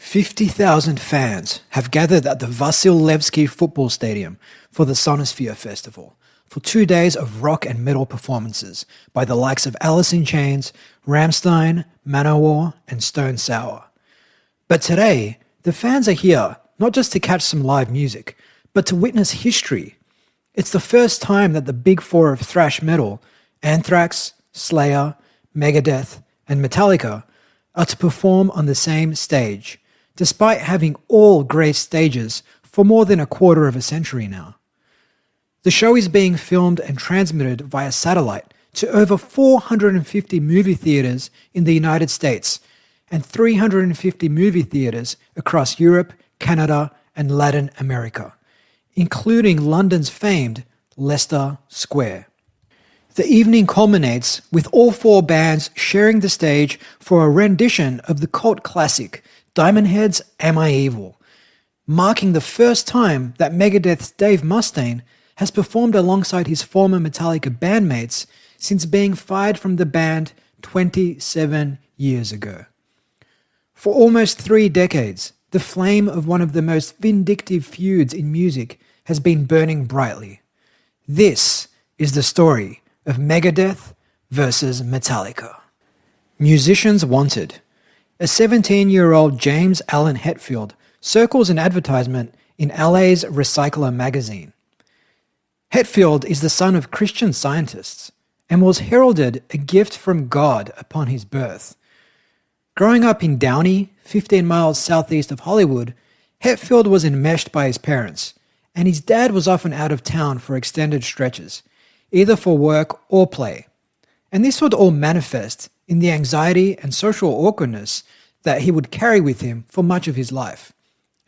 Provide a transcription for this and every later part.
50,000 fans have gathered at the Vasilevsky Football Stadium for the Sonosphere Festival for 2 days of rock and metal performances by the likes of Alice in Chains, Rammstein, Manowar, and Stone Sour. But today, the fans are here not just to catch some live music, but to witness history. It's the first time that the big four of thrash metal, Anthrax, Slayer, Megadeth, and Metallica, are to perform on the same stage, despite having all graced stages for more than a quarter of a century now. The show is being filmed and transmitted via satellite to over 450 movie theaters in the United States and 350 movie theaters across Europe, Canada, and Latin America, including London's famed Leicester Square. The evening culminates with all four bands sharing the stage for a rendition of the cult classic Diamond Head's Am I Evil, marking the first time that Megadeth's Dave Mustaine has performed alongside his former Metallica bandmates since being fired from the band 27 years ago. For almost 3 decades, the flame of one of the most vindictive feuds in music has been burning brightly. This is the story of Megadeth versus Metallica. Musicians wanted. A 17-year-old James Allen Hetfield circles an advertisement in LA's Recycler magazine. Hetfield is the son of Christian Scientists and was heralded a gift from God upon his birth. Growing up in Downey, 15 miles southeast of Hollywood, Hetfield was enmeshed by his parents, and his dad was often out of town for extended stretches, either for work or play. And this would all manifest in the anxiety and social awkwardness that he would carry with him for much of his life,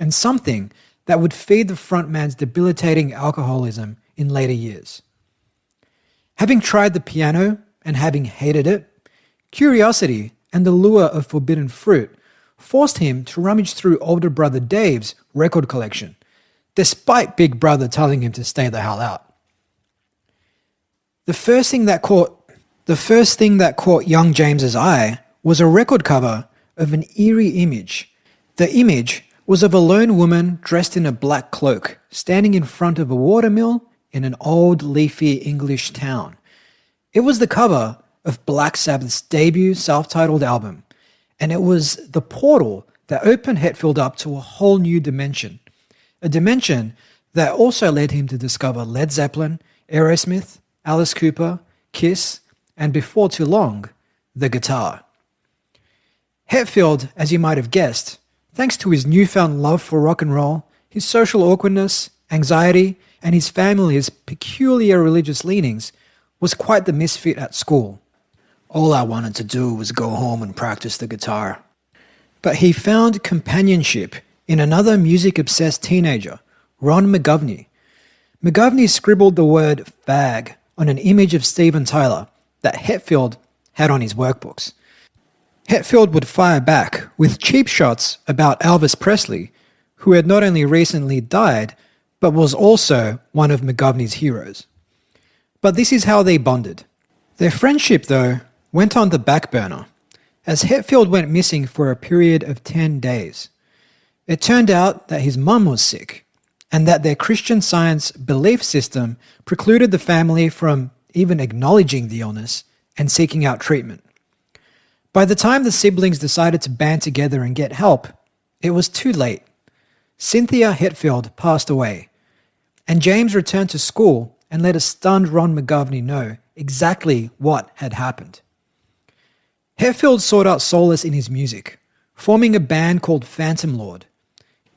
and something that would feed the frontman's debilitating alcoholism in later years. Having tried the piano and having hated it, curiosity and the lure of forbidden fruit forced him to rummage through older brother Dave's record collection, despite big brother telling him to stay the hell out. The first thing that caught young James's eye was a record cover of an eerie image. The image was of a lone woman dressed in a black cloak, standing in front of a watermill in an old leafy English town. It was the cover of Black Sabbath's debut self-titled album, and it was the portal that opened Hetfield up to a whole new dimension, a dimension that also led him to discover Led Zeppelin, Aerosmith, Alice Cooper, Kiss, and before too long, the guitar. Hetfield, as you might have guessed, thanks to his newfound love for rock and roll, his social awkwardness, anxiety, and his family's peculiar religious leanings, was quite the misfit at school. All I wanted to do was go home and practice the guitar. But he found companionship in another music-obsessed teenager, Ron McGovney. McGovney scribbled the word fag on an image of Steven Tyler that Hetfield had on his workbooks. Hetfield would fire back with cheap shots about Elvis Presley, who had not only recently died, but was also one of McGovney's heroes. But this is how they bonded. Their friendship, though, went on the back burner, as Hetfield went missing for a period of 10 days. It turned out that his mum was sick, and that their Christian Science belief system precluded the family from even acknowledging the illness and seeking out treatment. By the time the siblings decided to band together and get help, it was too late. Cynthia Hetfield passed away, and James returned to school and let a stunned Ron McGovney know exactly what had happened. Hetfield sought out solace in his music, forming a band called Phantom Lord.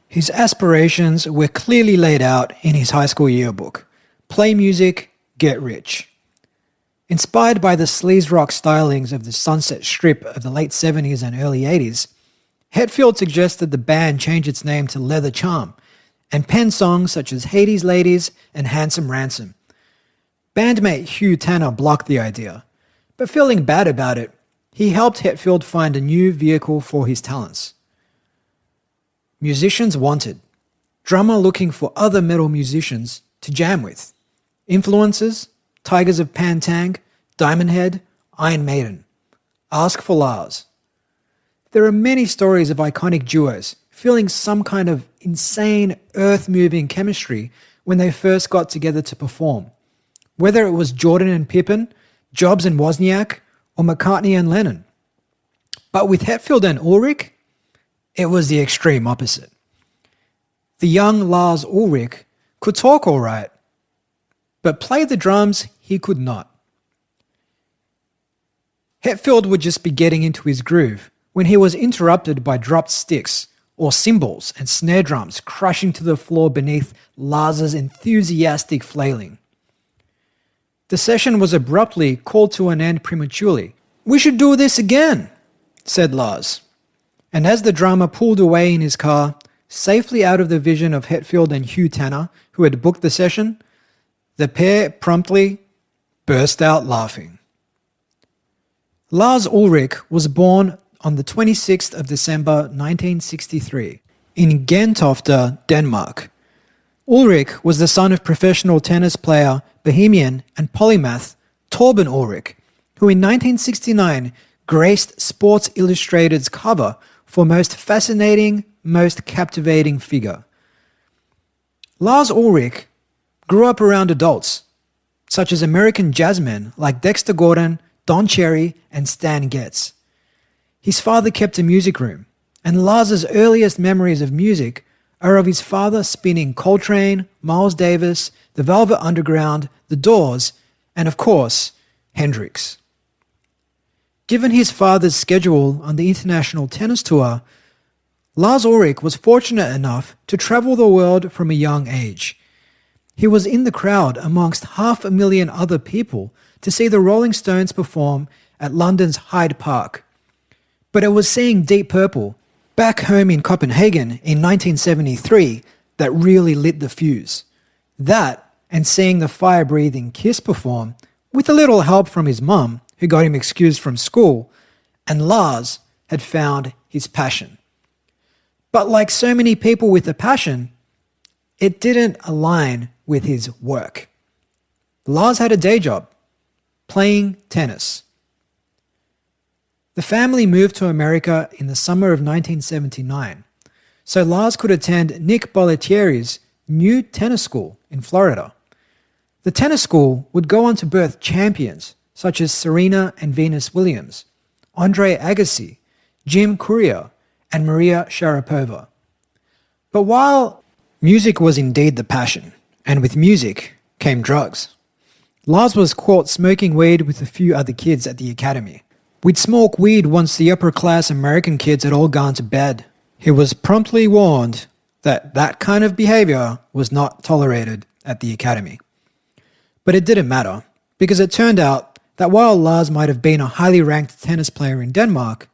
His aspirations were clearly laid out in his high school yearbook: play music, get rich. Inspired by the sleaze rock stylings of the Sunset Strip of the late 70s and early 80s, Hetfield suggested the band change its name to Leather Charm and pen songs such as Hades Ladies and Handsome Ransom. Bandmate Hugh Tanner blocked the idea, but feeling bad about it, he helped Hetfield find a new vehicle for his talents. Musicians wanted. Drummer looking for other metal musicians to jam with. Influences: Tigers of Pantang, Diamond Head, Iron Maiden. Ask for Lars. There are many stories of iconic duos feeling some kind of insane, earth-moving chemistry when they first got together to perform. Whether it was Jordan and Pippen, Jobs and Wozniak, or McCartney and Lennon. But with Hetfield and Ulrich, it was the extreme opposite. The young Lars Ulrich could talk all right, but play the drums he could not. Hetfield would just be getting into his groove when he was interrupted by dropped sticks or cymbals and snare drums crashing to the floor beneath Lars's enthusiastic flailing. The session was abruptly called to an end prematurely. "We should do this again," said Lars. And as the drummer pulled away in his car, safely out of the vision of Hetfield and Hugh Tanner, who had booked the session, the pair promptly burst out laughing. Lars Ulrich was born on the 26th of December 1963 in Gentofte, Denmark. Ulrich was the son of professional tennis player, bohemian and polymath Torben Ulrich, who in 1969 graced Sports Illustrated's cover for Most Fascinating, Most Captivating Figure. Lars Ulrich grew up around adults, such as American jazzmen like Dexter Gordon, Don Cherry, and Stan Getz. His father kept a music room, and Lars's earliest memories of music are of his father spinning Coltrane, Miles Davis, the Velvet Underground, The Doors, and of course, Hendrix. Given his father's schedule on the international tennis tour, Lars Ulrich was fortunate enough to travel the world from a young age. He was in the crowd amongst 500,000 other people to see the Rolling Stones perform at London's Hyde Park. But it was seeing Deep Purple back home in Copenhagen in 1973 that really lit the fuse. That, and seeing the fire-breathing Kiss perform, with a little help from his mum, who got him excused from school, and Lars had found his passion. But like so many people with a passion, it didn't align with his work. Lars had a day job, playing tennis. The family moved to America in the summer of 1979, so Lars could attend Nick Bollettieri's new tennis school in Florida. The tennis school would go on to birth champions such as Serena and Venus Williams, Andre Agassi, Jim Courier, and Maria Sharapova. But while music was indeed the passion, and with music came drugs, Lars was caught smoking weed with a few other kids at the academy. We'd smoke weed once the upper-class American kids had all gone to bed. He was promptly warned that that kind of behavior was not tolerated at the academy. But it didn't matter, because it turned out that while Lars might have been a highly ranked tennis player in Denmark,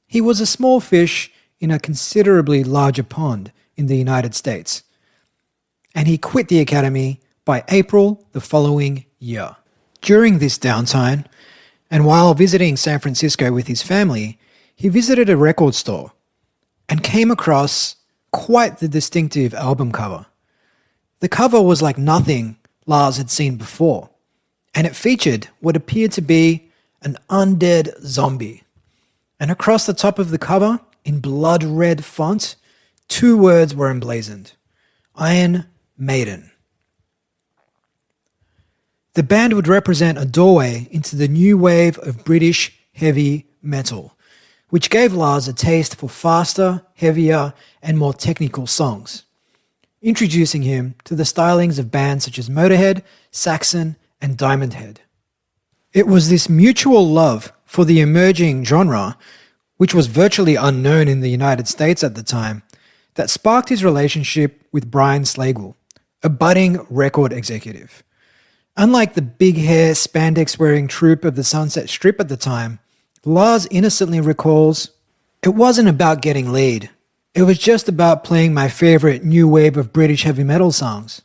he was a small fish in a considerably larger pond in the United States. And he quit the academy by April the following year. During this downtime, and while visiting San Francisco with his family, he visited a record store and came across quite the distinctive album cover. The cover was like nothing Lars had seen before, and it featured what appeared to be an undead zombie. And across the top of the cover, in blood red font, 2 words were emblazoned: Iron Maiden. The band would represent a doorway into the new wave of British heavy metal, which gave Lars a taste for faster, heavier, and more technical songs, introducing him to the stylings of bands such as Motorhead, Saxon, and Diamond Head. It was this mutual love for the emerging genre, which was virtually unknown in the United States at the time, that sparked his relationship with Brian Slagel, a budding record executive. Unlike the big-hair, spandex-wearing troupe of the Sunset Strip at the time, Lars innocently recalls, "It wasn't about getting laid. It was just about playing my favorite new wave of British heavy metal songs."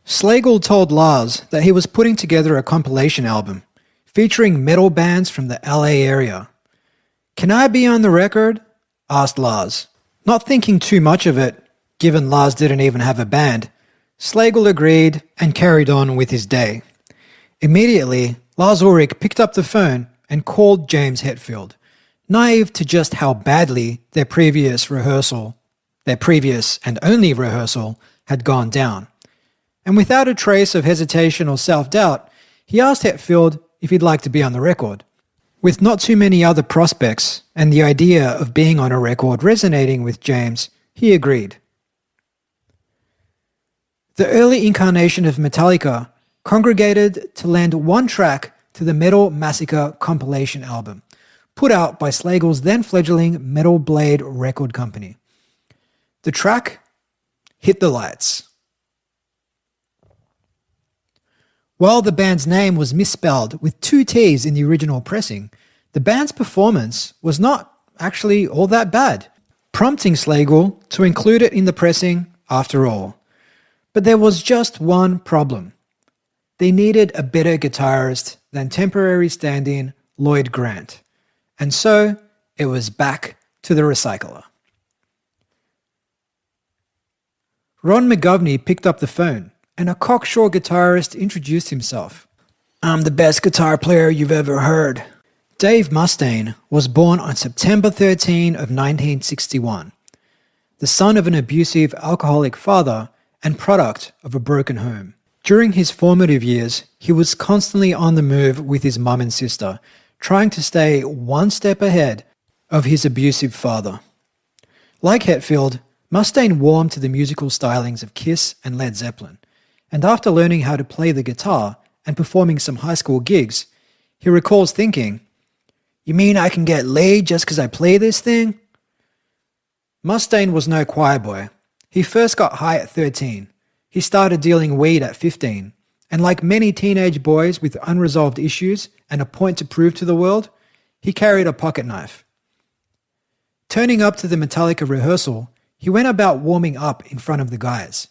Slagel told Lars that he was putting together a compilation album featuring metal bands from the LA area. "Can I be on the record?" asked Lars. Not thinking too much of it, given Lars didn't even have a band, Slagel agreed and carried on with his day. Immediately, Lars Ulrich picked up the phone and called James Hetfield, naive to just how badly their previous rehearsal their previous and only rehearsal, had gone down. And without a trace of hesitation or self-doubt, he asked Hetfield if he'd like to be on the record. With not too many other prospects and the idea of being on a record resonating with James, he agreed. The early incarnation of Metallica congregated to lend one track to the Metal Massacre compilation album, put out by Slagle's then-fledgling Metal Blade record company. The track, Hit the Lights. While the band's name was misspelled with 2 T's in the original pressing, the band's performance was not actually all that bad, prompting Slagle to include it in the pressing after all. But there was just one problem. They needed a better guitarist than temporary stand-in Lloyd Grant, and so it was back to the recycler. Ron McGovney picked up the phone, and a cocksure guitarist introduced himself. "I'm the best guitar player you've ever heard." Dave Mustaine was born on September 13 of 1961, the son of an abusive alcoholic father and product of a broken home. During his formative years, he was constantly on the move with his mum and sister, trying to stay one step ahead of his abusive father. Like Hetfield, Mustaine warmed to the musical stylings of Kiss and Led Zeppelin, and after learning how to play the guitar and performing some high school gigs, he recalls thinking, "You mean I can get laid just because I play this thing?" Mustaine was no choir boy. He first got high at 13. He started dealing weed at 15, and like many teenage boys with unresolved issues and a point to prove to the world, he carried a pocket knife. Turning up to the Metallica rehearsal, he went about warming up in front of the guys,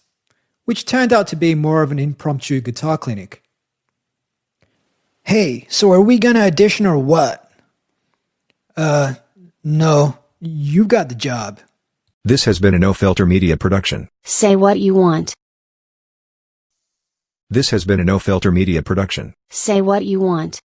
which turned out to be more of an impromptu guitar clinic. "Hey, so are we gonna audition or what?" No, you've got the job." This has been a No Filter Media production. Say what you want. This has been a No Filter Media production. Say what you want.